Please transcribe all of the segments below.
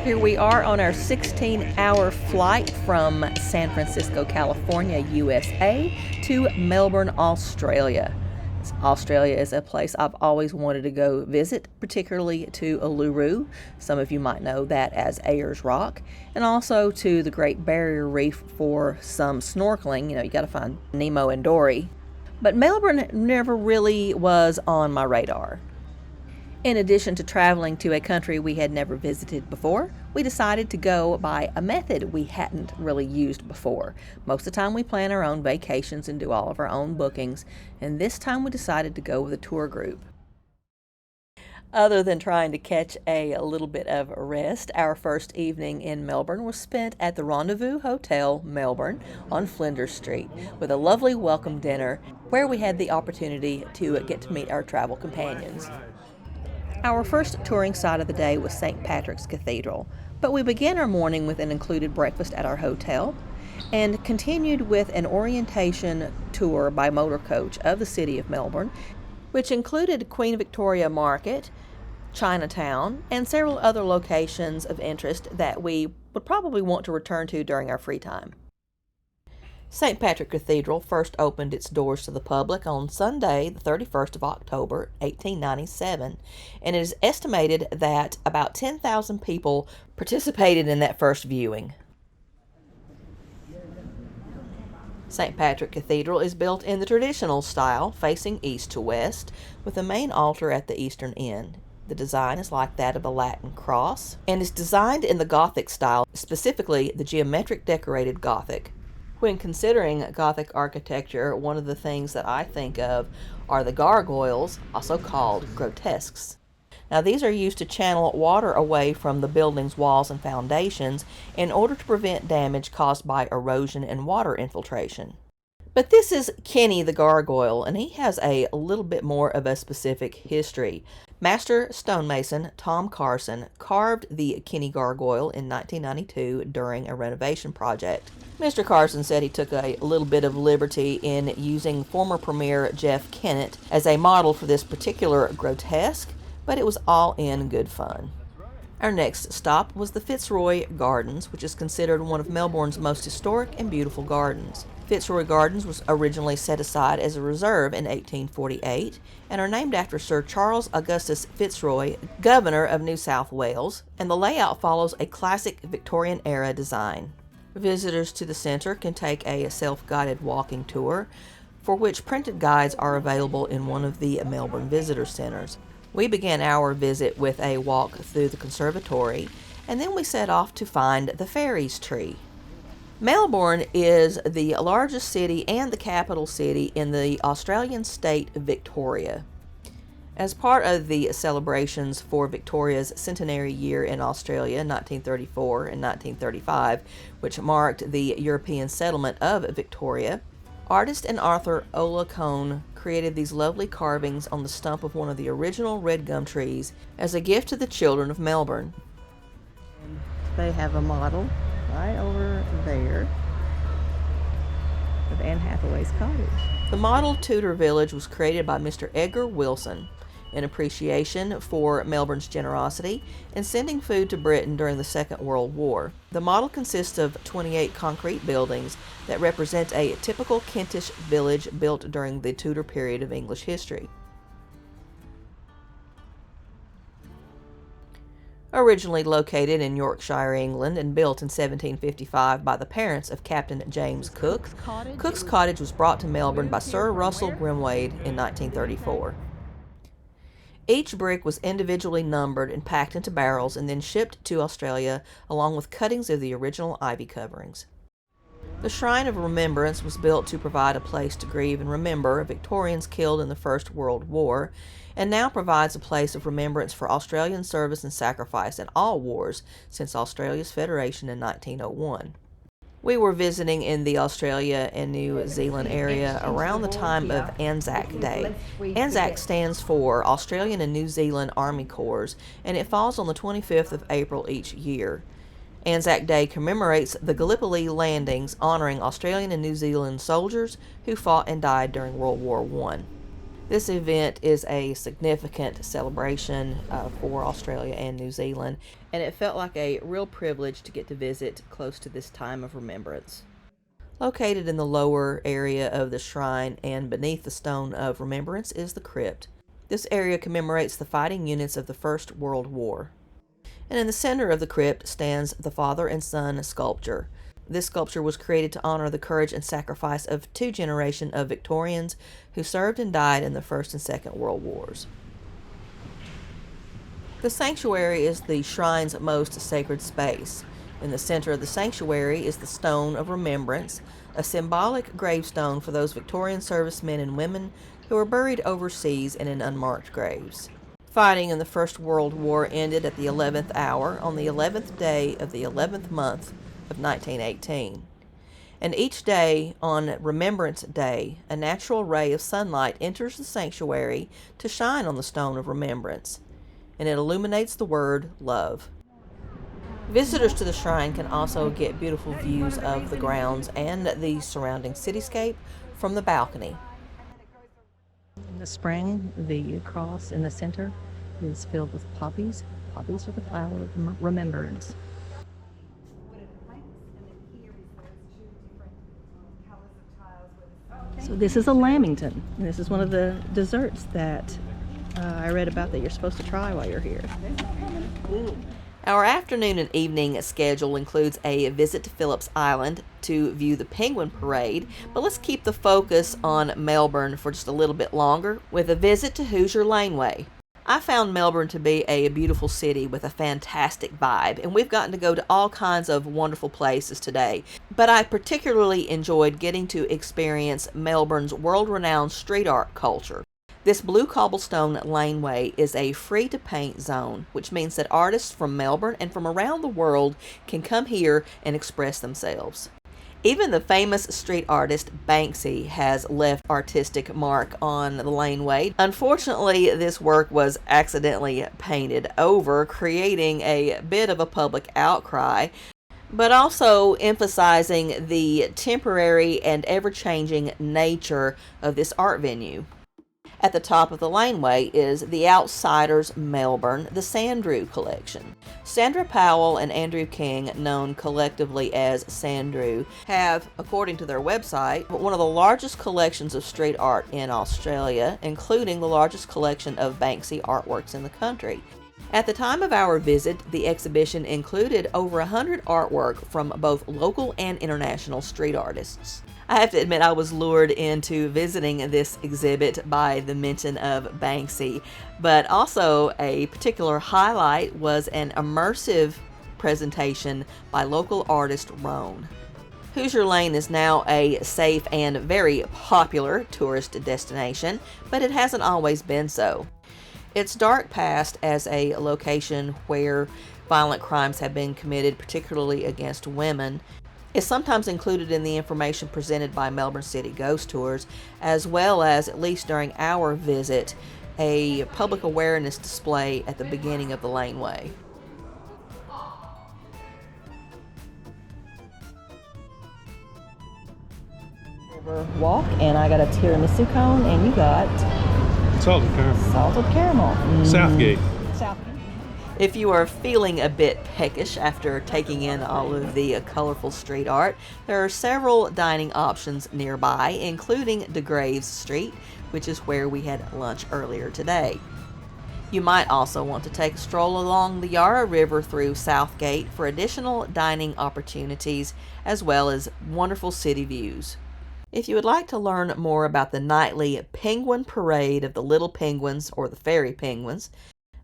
Here we are on our 16-hour flight from San Francisco, California, USA, to Melbourne, Australia. Australia is a place I've always wanted to go visit, particularly to Uluru. Some of you might know that as Ayers Rock, and also to the Great Barrier Reef for some snorkeling. You got to find Nemo and Dory. But Melbourne never really was on my radar. In addition to traveling to a country we had never visited before, we decided to go by a method we hadn't really used before. Most of the time we plan our own vacations and do all of our own bookings, and this time we decided to go with a tour group. Other than trying to catch a little bit of rest, our first evening in Melbourne was spent at the Rendezvous Hotel, Melbourne, on Flinders Street, with a lovely welcome dinner where we had the opportunity to get to meet our travel companions. Our first touring site of the day was St. Patrick's Cathedral, but we began our morning with an included breakfast at our hotel and continued with an orientation tour by motor coach of the city of Melbourne, which included Queen Victoria Market, Chinatown, and several other locations of interest that we would probably want to return to during our free time. St. Patrick Cathedral first opened its doors to the public on Sunday, the 31st of October, 1897, and it is estimated that about 10,000 people participated in that first viewing. St. Patrick Cathedral is built in the traditional style, facing east to west, with a main altar at the eastern end. The design is like that of a Latin cross, and is designed in the Gothic style, specifically the geometric decorated Gothic. When considering Gothic architecture, one of the things that I think of are the gargoyles, also called grotesques. Now, these are used to channel water away from the building's walls and foundations in order to prevent damage caused by erosion and water infiltration. But this is Kenny the Gargoyle, and he has a little bit more of a specific history. Master stonemason Tom Carson carved the Kenny Gargoyle in 1992 during a renovation project. Mr. Carson said he took a little bit of liberty in using former Premier Jeff Kennett as a model for this particular grotesque, but it was all in good fun. Our next stop was the Fitzroy Gardens, which is considered one of Melbourne's most historic and beautiful gardens. Fitzroy Gardens was originally set aside as a reserve in 1848 and are named after Sir Charles Augustus Fitzroy, Governor of New South Wales, and the layout follows a classic Victorian-era design. Visitors to the center can take a self-guided walking tour, for which printed guides are available in one of the Melbourne Visitor Centers. We began our visit with a walk through the conservatory, and then we set off to find the fairies tree. Melbourne is the largest city and the capital city in the Australian state of Victoria. As part of the celebrations for Victoria's centenary year in Australia, 1934 and 1935, which marked the European settlement of Victoria, artist and author Ola Cone created these lovely carvings on the stump of one of the original red gum trees as a gift to the children of Melbourne. They have a model right over there of Anne Hathaway's cottage. The model Tudor village was created by Mr. Edgar Wilson in appreciation for Melbourne's generosity in sending food to Britain during the Second World War. The model consists of 28 concrete buildings that represent a typical Kentish village built during the Tudor period of English history. Originally located in Yorkshire, England, and built in 1755 by the parents of Captain James Cook, Cook's Cottage was brought to Melbourne by Sir Russell Grimwade in 1934. Each brick was individually numbered and packed into barrels and then shipped to Australia, along with cuttings of the original ivy coverings. The Shrine of Remembrance was built to provide a place to grieve and remember Victorians killed in the First World War, and now provides a place of remembrance for Australian service and sacrifice in all wars since Australia's federation in 1901. We were visiting in the Australia and New Zealand area around the time of Anzac Day. Anzac stands for Australian and New Zealand Army Corps, and it falls on the 25th of April each year. Anzac Day commemorates the Gallipoli landings, honoring Australian and New Zealand soldiers who fought and died during World War I. This event is a significant celebration for Australia and New Zealand, and it felt like a real privilege to get to visit close to this time of remembrance. Located in the lower area of the shrine and beneath the stone of remembrance is the crypt. This area commemorates the fighting units of the First World War. And in the center of the crypt stands the father and son sculpture. This sculpture was created to honor the courage and sacrifice of two generations of Victorians who served and died in the First and Second World Wars. The sanctuary is the shrine's most sacred space. In the center of the sanctuary is the Stone of Remembrance, a symbolic gravestone for those Victorian servicemen and women who were buried overseas and in unmarked graves. Fighting in the First World War ended at the 11th hour on the 11th day of the 11th month of 1918. And each day on Remembrance Day, a natural ray of sunlight enters the sanctuary to shine on the Stone of Remembrance, and it illuminates the word love. Visitors to the shrine can also get beautiful views of the grounds and the surrounding cityscape from the balcony. In the spring, the cross in the center is filled with poppies. Poppies are the flower of remembrance. So this is a lamington, and this is one of the desserts that I read about that you're supposed to try while you're here. Our afternoon and evening schedule includes a visit to Phillips Island to view the penguin parade, but let's keep the focus on Melbourne for just a little bit longer with a visit to Hoosier Laneway. I found Melbourne to be a beautiful city with a fantastic vibe, and we've gotten to go to all kinds of wonderful places today. But I particularly enjoyed getting to experience Melbourne's world-renowned street art culture. This blue cobblestone laneway is a free-to-paint zone, which means that artists from Melbourne and from around the world can come here and express themselves. Even the famous street artist Banksy has left artistic mark on the laneway. Unfortunately, this work was accidentally painted over, creating a bit of a public outcry, but also emphasizing the temporary and ever-changing nature of this art venue. At the top of the laneway is The Outsiders Melbourne, the Sandrew Collection. Sandra Powell and Andrew King, known collectively as Sandrew, have, according to their website, one of the largest collections of street art in Australia, including the largest collection of Banksy artworks in the country. At the time of our visit, the exhibition included over 100 artwork from both local and international street artists. I have to admit I was lured into visiting this exhibit by the mention of Banksy, but also a particular highlight was an immersive presentation by local artist Roan. Hoosier Lane is now a safe and very popular tourist destination, but it hasn't always been so. Its dark past as a location where violent crimes have been committed, particularly against women, is sometimes included in the information presented by Melbourne City Ghost Tours, as well as, at least during our visit, a public awareness display at the beginning of the laneway. Walk, and I got a tiramisu cone, and you got salted caramel. salted caramel. Southgate. Southgate. If you are feeling a bit peckish after taking in all of the colorful street art, there are several dining options nearby, including DeGraves Street, which is where we had lunch earlier today. You might also want to take a stroll along the Yarra River through Southgate for additional dining opportunities, as well as wonderful city views. If you would like to learn more about the nightly penguin parade of the little penguins, or the fairy penguins,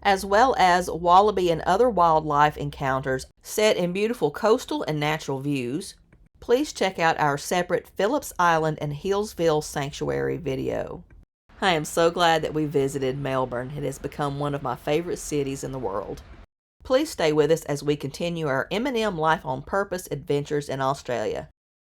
as well as wallaby and other wildlife encounters set in beautiful coastal and natural views, please check out our separate Phillips Island and Hillsville Sanctuary video. I am so glad that we visited Melbourne. It has become one of my favorite cities in the world. Please stay with us as we continue our M&M Life on Purpose adventures in Australia.